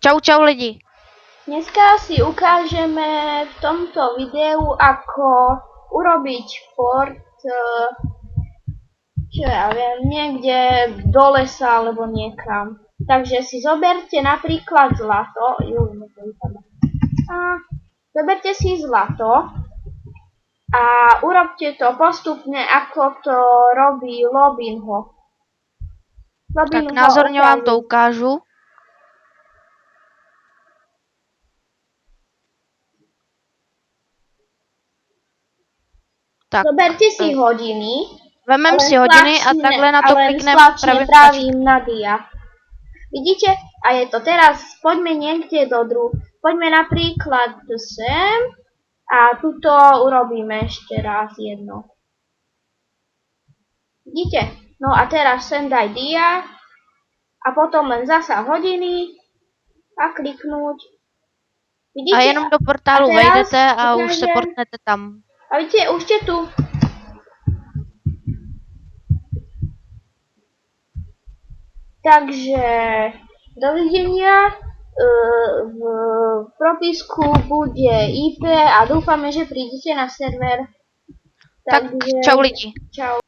Čau lidi. Dneska si ukážeme v tomto videu, ako urobiť fort, čo ja viem, niekde do lesa alebo niekam. Takže si zoberte napríklad zlato. Zoberte si zlato a urobte to postupne, ako to robí Lobinho. Tak názorne vám to ukážu. Tak, zoberte si hodiny. vemem si hodiny a takhle na to kliknem pravým pravým na dia. Vidíte? A je to teraz, poďme niekde poďme napríklad sem a tuto urobíme ešte raz jedno. Vidíte? No a teraz sem daj dia a potom len zasa hodiny a kliknúť. Vidíte? A jenom do portálu vejdete a už se portnete tam. A vidíte, už ste tu. Takže dovidenia. V propisku bude IP a dúfame, že prídete na server. Tak čau lidi. Čau.